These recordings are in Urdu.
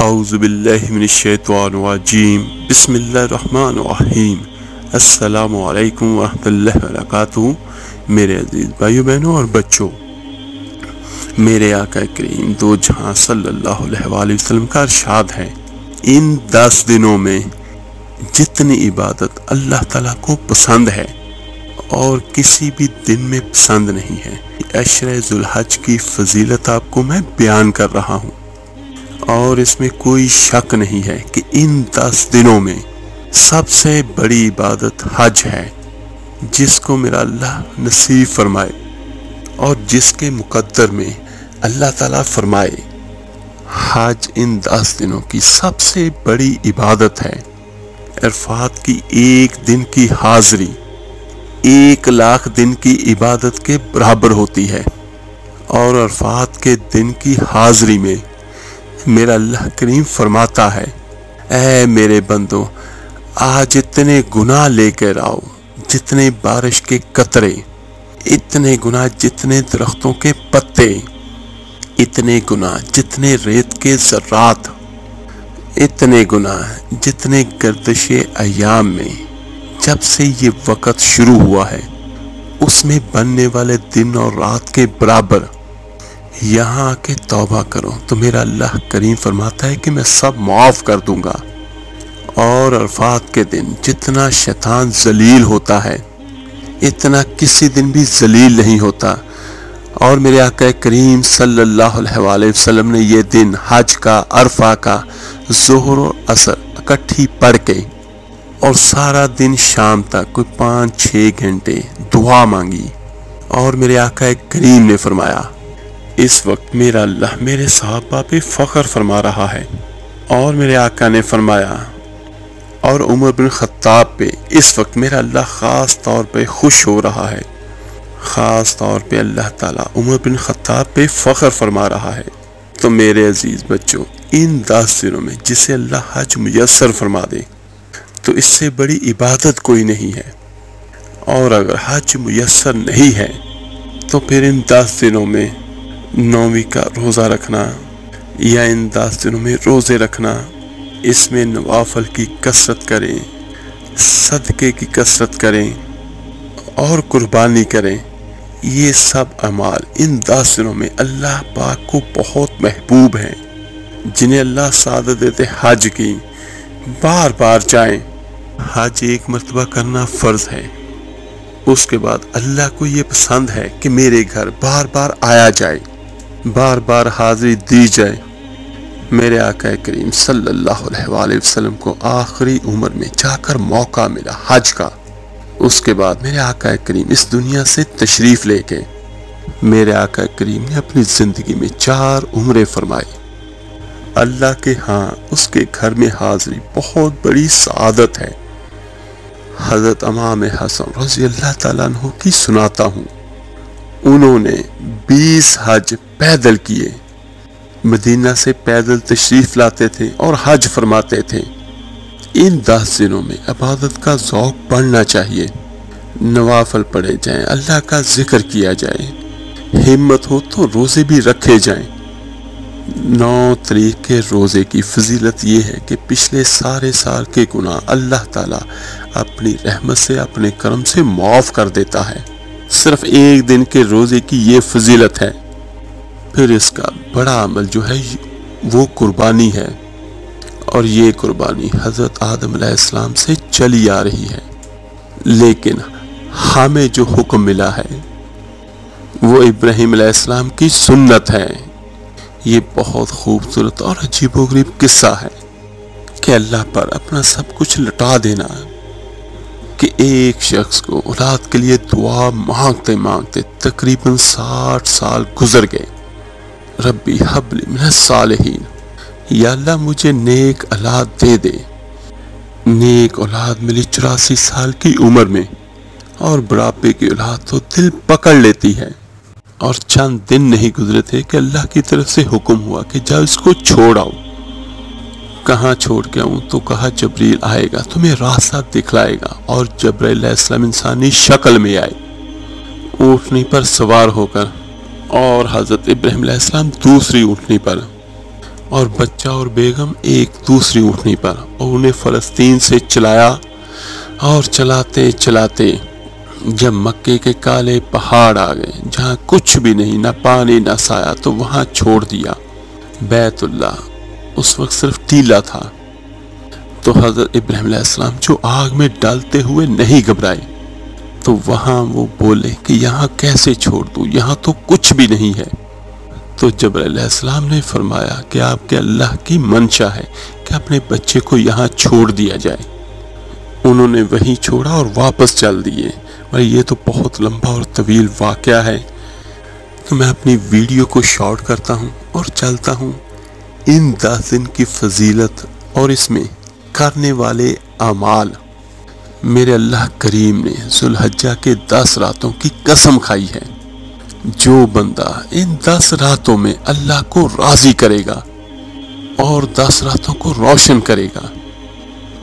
اعوذ باللہ من الشیطان الرجیم بسم اللہ الرحمن الرحیم السلام علیکم ورحمۃ اللہ وبرکاتہ۔ میرے عزیز بھائیو بہنوں اور بچوں، میرے آقا کریم دو جہاں صلی اللہ علیہ وآلہ وسلم کا ارشاد ہے، ان 10 دنوں میں جتنی عبادت اللہ تعالیٰ کو پسند ہے اور کسی بھی دن میں پسند نہیں ہے، عشرہ ذوالحج کی فضیلت آپ کو میں بیان کر رہا ہوں، اور اس میں کوئی شک نہیں ہے کہ ان 10 دنوں میں سب سے بڑی عبادت حج ہے، جس کو میرا اللہ نصیب فرمائے اور جس کے مقدر میں اللہ تعالیٰ فرمائے حج ان 10 دنوں کی سب سے بڑی عبادت ہے۔ عرفات کی ایک دن کی حاضری 1,00,000 دن کی عبادت کے برابر ہوتی ہے، اور عرفات کے دن کی حاضری میں میرا اللہ کریم فرماتا ہے، اے میرے بندو، آج اتنے گناہ لے کر آؤ جتنے بارش کے قطرے، اتنے گناہ جتنے درختوں کے پتے، اتنے گناہ جتنے ریت کے ذرات، اتنے گناہ جتنے گردش ایام میں جب سے یہ وقت شروع ہوا ہے اس میں بننے والے دن اور رات کے برابر، یہاں کے توبہ کرو تو میرا اللہ کریم فرماتا ہے کہ میں سب معاف کر دوں گا۔ اور عرفات کے دن جتنا شیطان ذلیل ہوتا ہے اتنا کسی دن بھی ذلیل نہیں ہوتا، اور میرے آقا کریم صلی اللہ علیہ وآلہ وسلم نے یہ دن حج کا، عرفہ کا، ظہر و عصر اکٹھی پڑھ کے اور سارا دن شام تک کوئی 5-6 گھنٹے دعا مانگی، اور میرے آقا کریم نے فرمایا اس وقت میرا اللہ میرے صحابہ پہ فخر فرما رہا ہے، اور میرے آقا نے فرمایا اور عمر بن خطاب پہ اس وقت میرا اللہ خاص طور پہ خوش ہو رہا ہے، خاص طور پہ اللہ تعالیٰ عمر بن خطاب پہ فخر فرما رہا ہے۔ تو میرے عزیز بچوں، ان 10 دنوں میں جسے اللہ حج میسر فرما دے تو اس سے بڑی عبادت کوئی نہیں ہے، اور اگر حج میسر نہیں ہے تو پھر ان 10 دنوں میں 9ویں کا روزہ رکھنا، یا ان 10 دنوں میں روزے رکھنا، اس میں نوافل کی کثرت کریں، صدقے کی کثرت کریں اور قربانی کریں، یہ سب اعمال ان 10 دنوں میں اللہ پاک کو بہت محبوب ہیں، جنہیں اللہ سعادت دیتے حج کی بار بار جائیں۔ حج ایک مرتبہ کرنا فرض ہے، اس کے بعد اللہ کو یہ پسند ہے کہ میرے گھر بار بار آیا جائے، بار بار حاضری دی جائے۔ میرے آقا کریم صلی اللہ علیہ وآلہ وسلم کو آخری عمر میں جا کر موقع ملا حج کا، اس کے بعد میرے آقا کریم اس دنیا سے تشریف لے کے میرے آقا کریم نے اپنی زندگی میں 4 عمرے فرمائے۔ اللہ کے ہاں اس کے گھر میں حاضری بہت بڑی سعادت ہے۔ حضرت امام حسن رضی اللہ تعالیٰ عنہ کی سناتا ہوں، انہوں نے 20 حج پیدل کیے، مدینہ سے پیدل تشریف لاتے تھے اور حج فرماتے تھے۔ ان 10 دنوں میں عبادت کا ذوق بڑھنا چاہیے، نوافل پڑھے جائیں، اللہ کا ذکر کیا جائے، ہمت ہو تو روزے بھی رکھے جائیں۔ 9 تاریخ کے روزے کی فضیلت یہ ہے کہ پچھلے سارے سال کے گناہ اللہ تعالیٰ اپنی رحمت سے، اپنے کرم سے معاف کر دیتا ہے۔ صرف ایک دن کے روزے کی یہ فضیلت ہے۔ پھر اس کا بڑا عمل جو ہے وہ قربانی ہے، اور یہ قربانی حضرت آدم علیہ السلام سے چلی آ رہی ہے، لیکن ہمیں جو حکم ملا ہے وہ ابراہیم علیہ السلام کی سنت ہے۔ یہ بہت خوبصورت اور عجیب و غریب قصہ ہے کہ اللہ پر اپنا سب کچھ لٹا دینا، کہ ایک شخص کو اولاد کے لیے دعا مانگتے مانگتے تقریباً 60 سال گزر گئے۔ ربی حب لی من الصالحین، یا اللہ مجھے نیک اولاد دے دے۔ نیک اولاد ملی 84 سال کی عمر میں، اور بڑھاپے کی اولاد تو دل پکڑ لیتی ہے، اور چند دن نہیں گزرے تھے کہ اللہ کی طرف سے حکم ہوا کہ جب اس کو چھوڑ آؤ۔ کہاں چھوڑ کے آؤں؟ تو کہا جبریل آئے گا تمہیں راستہ دکھلائے گا، اور جبرائیل علیہ السلام انسانی شکل میں آئے اونٹنی پر سوار ہو کر، اور حضرت ابراہیم علیہ السلام دوسری اونٹنی پر، اور بچہ اور بیگم ایک دوسری اونٹنی پر، اور انہیں فلسطین سے چلایا، اور چلاتے چلاتے جب مکے کے کالے پہاڑ آ گئے جہاں کچھ بھی نہیں، نہ پانی نہ سایہ، تو وہاں چھوڑ دیا۔ بیت اللہ اس وقت صرف ٹیلا تھا، تو حضرت ابراہیم علیہ السلام جو آگ میں ڈالتے ہوئے نہیں گھبرائے، تو وہاں وہ بولے کہ یہاں کیسے چھوڑ دوں، یہاں تو کچھ بھی نہیں ہے۔ تو جبرائیل علیہ السلام نے فرمایا کہ آپ کے اللہ کی منشا ہے کہ اپنے بچے کو یہاں چھوڑ دیا جائے۔ انہوں نے وہیں چھوڑا اور واپس چل دیے۔ یہ تو بہت لمبا اور طویل واقعہ ہے، تو میں اپنی ویڈیو کو شارٹ کرتا ہوں اور چلتا ہوں ان 10 دن کی فضیلت اور اس میں کرنے والے اعمال۔ میرے اللہ کریم نے ذوالحجہ کے 10 راتوں کی قسم کھائی ہے، جو بندہ ان 10 راتوں میں اللہ کو راضی کرے گا اور 10 راتوں کو روشن کرے گا،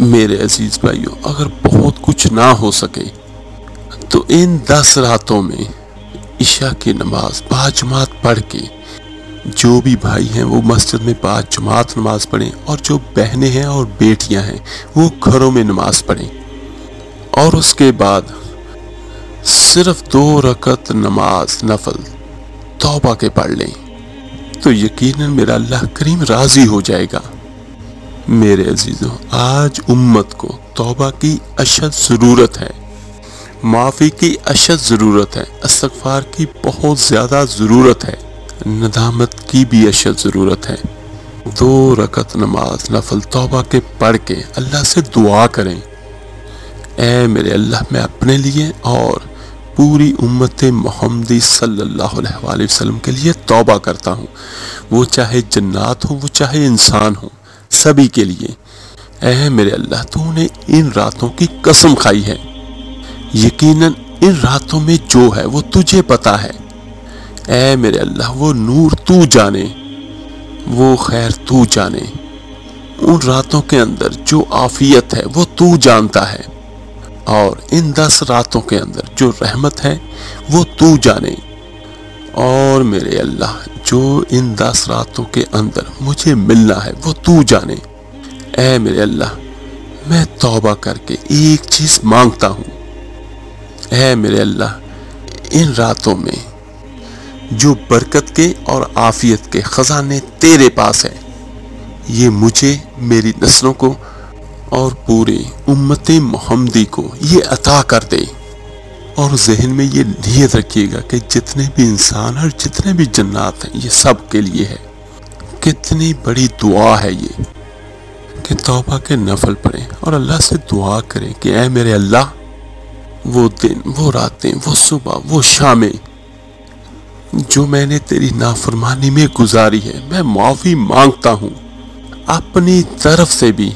میرے عزیز بھائیوں، اگر بہت کچھ نہ ہو سکے تو ان 10 راتوں میں عشاء کی نماز باجماعت پڑھ کے، جو بھی بھائی ہیں وہ مسجد میں باجماعت نماز پڑھیں، اور جو بہنیں ہیں اور بیٹیاں ہیں وہ گھروں میں نماز پڑھیں، اور اس کے بعد صرف 2 رکعت نماز نفل توبہ کے پڑھ لیں، تو یقیناً میرا اللہ کریم راضی ہو جائے گا۔ میرے عزیزوں، آج امت کو توبہ کی اشد ضرورت ہے، معافی کی اشد ضرورت ہے، استغفار کی بہت زیادہ ضرورت ہے، ندامت کی بھی اشد ضرورت ہے۔ 2 رکعت نماز نفل توبہ کے پڑھ کے اللہ سے دعا کریں، اے میرے اللہ، میں اپنے لیے اور پوری امت محمدی صلی اللہ علیہ وآلہ وسلم کے لیے توبہ کرتا ہوں، وہ چاہے جنات ہوں، وہ چاہے انسان ہوں، سبھی کے لیے۔ اے میرے اللہ، تو نے ان راتوں کی قسم کھائی ہے، یقیناً ان راتوں میں جو ہے وہ تجھے پتا ہے۔ اے میرے اللہ، وہ نور تو جانے، وہ خیر تو جانے، ان راتوں کے اندر جو عافیت ہے وہ تو جانتا ہے، اور ان 10 راتوں کے اندر جو رحمت ہے وہ تو جانے، اور میرے اللہ جو ان 10 راتوں کے اندر مجھے ملنا ہے وہ تو جانے۔ اے میرے اللہ، میں توبہ کر کے ایک چیز مانگتا ہوں، اے میرے اللہ، ان راتوں میں جو برکت کے اور عافیت کے خزانے تیرے پاس ہے، یہ مجھے، میری نسلوں کو اور پورے امت محمدی کو یہ عطا کر دے۔ اور ذہن میں یہ نیت رکھیے گا کہ جتنے بھی انسان اور جتنے بھی جنات ہیں یہ سب کے لیے ہے۔ کتنی بڑی دعا ہے یہ کہ توبہ کے نفل پڑھیں اور اللہ سے دعا کریں کہ اے میرے اللہ، وہ دن، وہ راتیں، وہ صبح، وہ شامیں جو میں نے تیری نافرمانی میں گزاری ہے، میں معافی مانگتا ہوں، اپنی طرف سے بھی،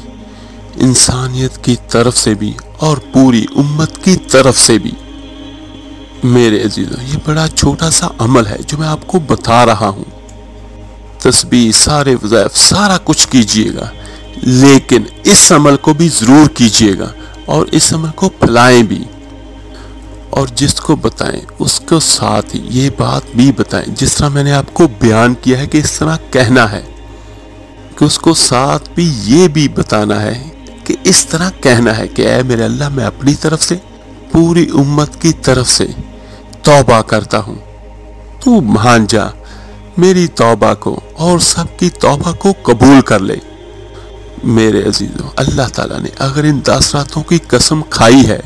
انسانیت کی طرف سے بھی، اور پوری امت کی طرف سے بھی۔ میرے عزیزوں، یہ بڑا چھوٹا سا عمل ہے جو میں آپ کو بتا رہا ہوں، تسبیح، سارے وظائف، سارا کچھ کیجئے گا، لیکن اس عمل کو بھی ضرور کیجئے گا، اور اس عمل کو پھیلائیں بھی، اور جس کو بتائیں اس کو ساتھ ہی یہ بات بھی بتائیں، جس طرح میں نے آپ کو بیان کیا ہے کہ اس طرح کہنا ہے، کہ اس کو ساتھ بھی یہ بھی بتانا ہے کہ اس طرح کہنا ہے کہ اے میرے اللہ، میں اپنی طرف سے، پوری امت کی طرف سے توبہ کرتا ہوں، تو مان جا میری توبہ کو اور سب کی توبہ کو قبول کر لے۔ میرے عزیزوں، اللہ تعالیٰ نے اگر ان 10 راتوں کی قسم کھائی ہے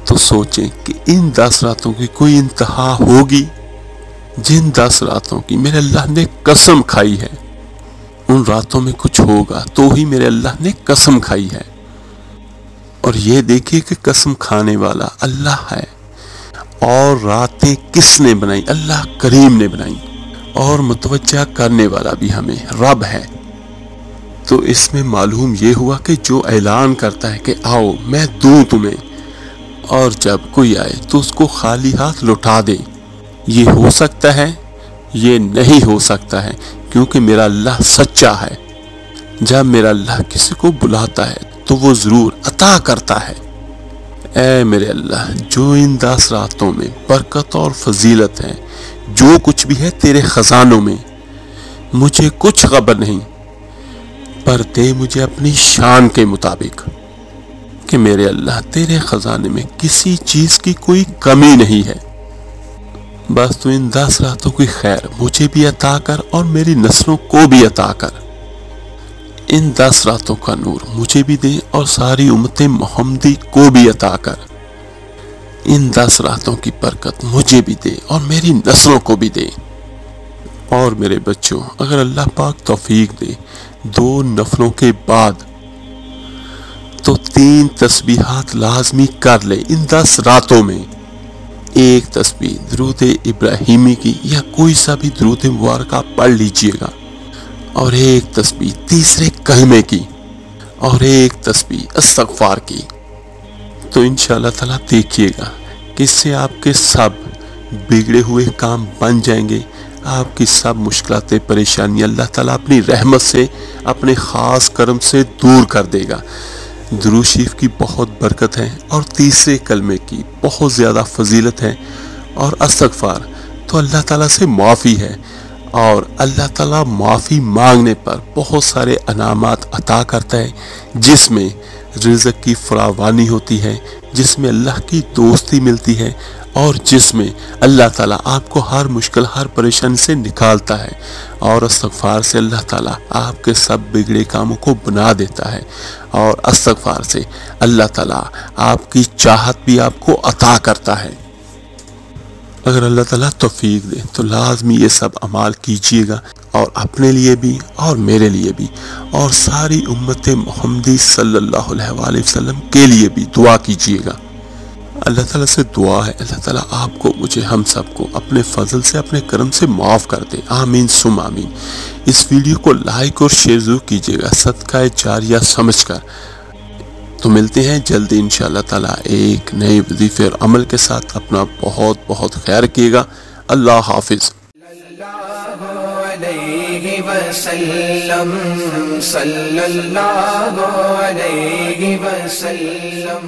تو سوچیں کہ ان 10 راتوں کی کوئی انتہا ہوگی؟ جن 10 راتوں کی میرے اللہ نے قسم کھائی ہے، ان راتوں میں کچھ ہوگا تو ہی میرے اللہ نے قسم کھائی ہے۔ اور یہ دیکھیے کہ قسم کھانے والا اللہ ہے، اور راتیں کس نے بنائی؟ اللہ کریم نے بنائی، اور متوجہ کرنے والا بھی ہمیں رب ہے۔ تو اس میں معلوم یہ ہوا کہ جو اعلان کرتا ہے کہ آؤ میں دوں تمہیں، اور جب کوئی آئے تو اس کو خالی ہاتھ لوٹا دے، یہ ہو سکتا ہے؟ یہ نہیں ہو سکتا ہے، کیونکہ میرا اللہ سچا ہے۔ جب میرا اللہ کسی کو بلاتا ہے تو وہ ضرور عطا کرتا ہے۔ اے میرے اللہ، جو ان 10 راتوں میں برکت اور فضیلت ہے، جو کچھ بھی ہے تیرے خزانوں میں، مجھے کچھ خبر نہیں، پر دے مجھے اپنی شان کے مطابق کہ میرے اللہ تیرے خزانے میں کسی چیز کی کوئی کمی نہیں ہے۔ بس تو ان 10 راتوں کی خیر مجھے بھی عطا کر اور میری نسلوں کو بھی عطا کر۔ ان 10 راتوں کا نور مجھے بھی دے اور ساری امت محمدی کو بھی عطا کر۔ ان 10 راتوں کی برکت مجھے بھی دے اور میری نسلوں کو بھی دے۔ اور میرے بچوں، اگر اللہ پاک توفیق دے 2 نفلوں کے بعد تو 3 تسبیحات لازمی کر لے ان 10 راتوں میں۔ ایک تسبیح درود ابراہیمی کی یا کوئی سا بھی درود مبارکہ پڑھ لیجئے گا، اور ایک تسبیح تیسرے کلمے کی، اور ایک تسبیح استغفار کی۔ تو انشاءاللہ تعالیٰ دیکھیے گا کہ اس سے آپ کے سب بگڑے ہوئے کام بن جائیں گے، آپ کی سب مشکلات پریشانی اللہ تعالیٰ اپنی رحمت سے، اپنے خاص کرم سے دور کر دے گا۔ درود شریف کی بہت برکت ہے، اور تیسرے کلمے کی بہت زیادہ فضیلت ہے، اور استغفار تو اللہ تعالیٰ سے معافی ہے، اور اللہ تعالیٰ معافی مانگنے پر بہت سارے انعامات عطا کرتا ہے، جس میں رزق کی فراوانی ہوتی ہے، جس میں اللہ کی دوستی ملتی ہے، اور جس میں اللہ تعالیٰ آپ کو ہر مشکل، ہر پریشانی سے نکالتا ہے، اور استغفار سے اللہ تعالیٰ آپ کے سب بگڑے کاموں کو بنا دیتا ہے، اور استغفار سے اللہ تعالیٰ آپ کی چاہت بھی آپ کو عطا کرتا ہے۔ اگر اللہ تعالیٰ توفیق دے تو لازمی یہ سب اعمال کیجیے گا، اور اپنے لیے بھی اور میرے لیے بھی اور ساری امت محمدی صلی اللہ علیہ وآلہ وسلم کے لیے بھی دعا کیجیے گا۔ اللہ تعالیٰ سے دعا ہے اللہ تعالیٰ آپ کو، مجھے، ہم سب کو اپنے فضل سے، اپنے کرم سے معاف کر دے، آمین ثم آمین۔ اس ویڈیو کو لائک اور شیئر ضرور کیجیے گا صدقہ جاریہ سمجھ کر۔ تو ملتے ہیں جلدی انشاءاللہ تعالیٰ ایک نئے وظیفے اور عمل کے ساتھ۔ اپنا بہت بہت خیال رکھیے گا۔ اللہ حافظ۔ صلی اللہ علیہ وسلم